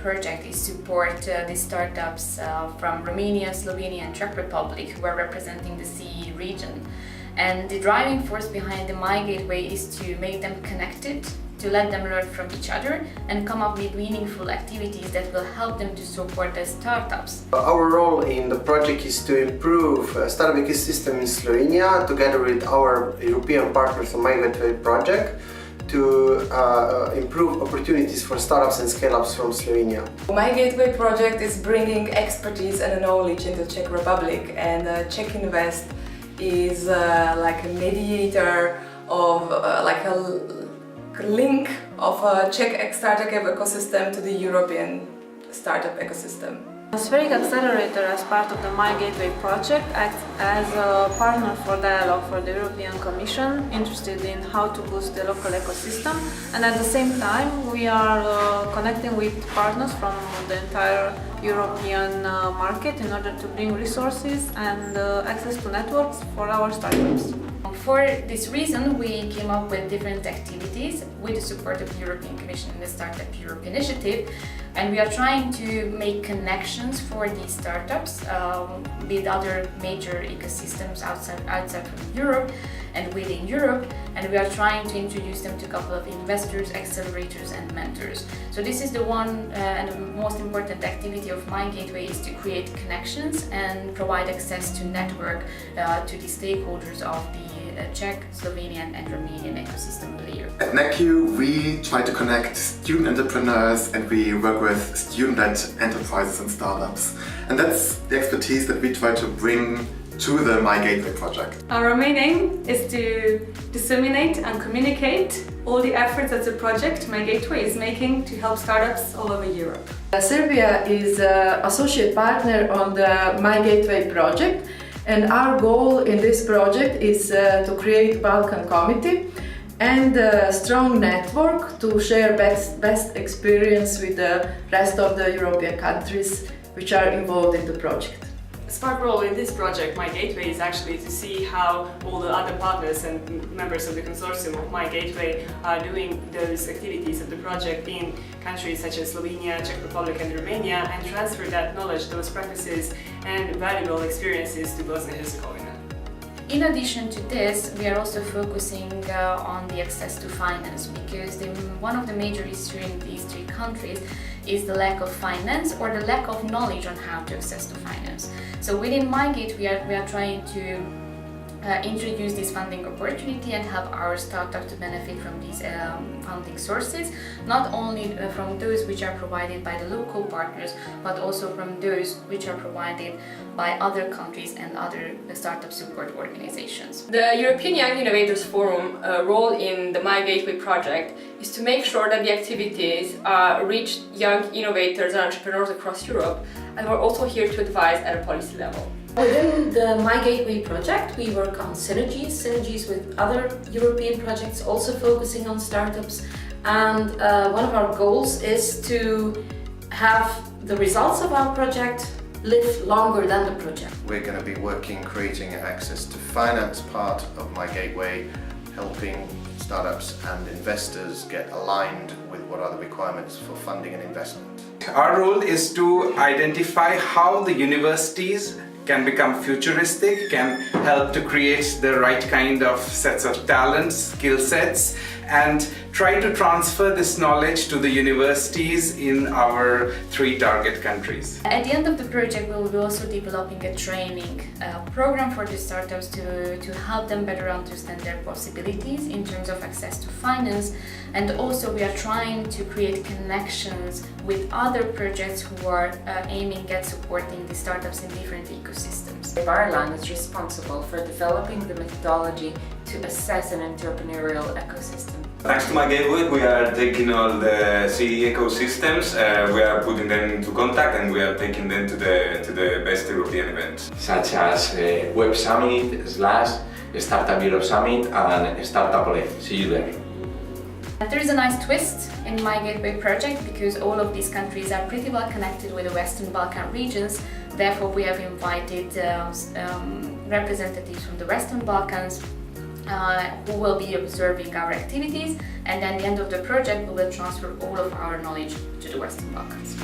project is support the startups from Romania, Slovenia and Czech Republic who are representing the CE region. And the driving force behind the Mygateway is to make them connected, to let them learn from each other and come up with meaningful activities that will help them to support their startups. Our role in the project is to improve startup ecosystem in Slovenia together with our European partners on Mygateway project to improve opportunities for startups and scale-ups from Slovenia. Mygateway project is bringing expertise and knowledge into Czech Republic, and Czech Invest is like a mediator of like a link of a Czech startup ecosystem to the European startup ecosystem. Spheric Accelerator, as part of the Mygateway project, acts as a partner for dialogue for the European Commission, interested in how to boost the local ecosystem, and at the same time we are connecting with partners from the entire European market in order to bring resources and access to networks for our startups. For this reason, we came up with different activities with the support of the European Commission and the Startup Europe initiative, and we are trying to make connections for these startups with other major ecosystems outside from Europe and within Europe, and we are trying to introduce them to a couple of investors, accelerators and mentors. So this is the one and the most important activity of Mygateway, is to create connections and provide access to network to the stakeholders of the Czech, Slovenian and Romanian ecosystem layer. At NECU we try to connect student entrepreneurs and we work with student-led enterprises and startups. And that's the expertise that we try to bring to the Mygateway project. Our main aim is to disseminate and communicate all the efforts that the project Mygateway is making to help startups all over Europe. Serbia is an associate partner on the Mygateway project, and our goal in this project is to create Balkan Committee and a strong network to share best experience with the rest of the European countries which are involved in the project. Spark role in this project, Mygateway, is actually to see how all the other partners and members of the consortium of Mygateway are doing those activities of the project in countries such as Slovenia, Czech Republic and Romania, and transfer that knowledge, those practices and valuable experiences to Bosnia and Herzegovina. In addition to this, we are also focusing on the access to finance, because one of the major issues in these three countries is the lack of finance or the lack of knowledge on how to access to finance. So within Mygate, we are trying to introduce this funding opportunity and help our startup to benefit from these funding sources, not only from those which are provided by the local partners, but also from those which are provided by other countries and other startup support organizations. The European Young Innovators Forum role in the Mygateway project is to make sure that the activities reach young innovators and entrepreneurs across Europe, and we're also here to advise at a policy level. Within the Mygateway project, we work on synergies with other European projects, also focusing on startups. And one of our goals is to have the results of our project live longer than the project. We're going to be creating access to finance part of Mygateway, helping startups and investors get aligned with what are the requirements for funding and investment. Our role is to identify how the universities can become futuristic, can help to create the right kind of sets of talents, skill sets, and try to transfer this knowledge to the universities in our 3 target countries. At the end of the project, we will be also developing a training program for the startups to help them better understand their possibilities in terms of access to finance, and also we are trying to create connections with other projects who are aiming at supporting the startups in different ecosystems. Barlan is responsible for developing the methodology to assess an entrepreneurial ecosystem. Thanks to Mygateway, we are taking all the CE ecosystems, we are putting them into contact, and we are taking them to the best European events. Such as Web Summit, Startup Europe Summit and Startup Ole. See you there. There is a nice twist in Mygateway project, because all of these countries are pretty well connected with the Western Balkan regions. Therefore, we have invited representatives from the Western Balkans who will be observing our activities, and at the end of the project we will transfer all of our knowledge to the Western Balkans.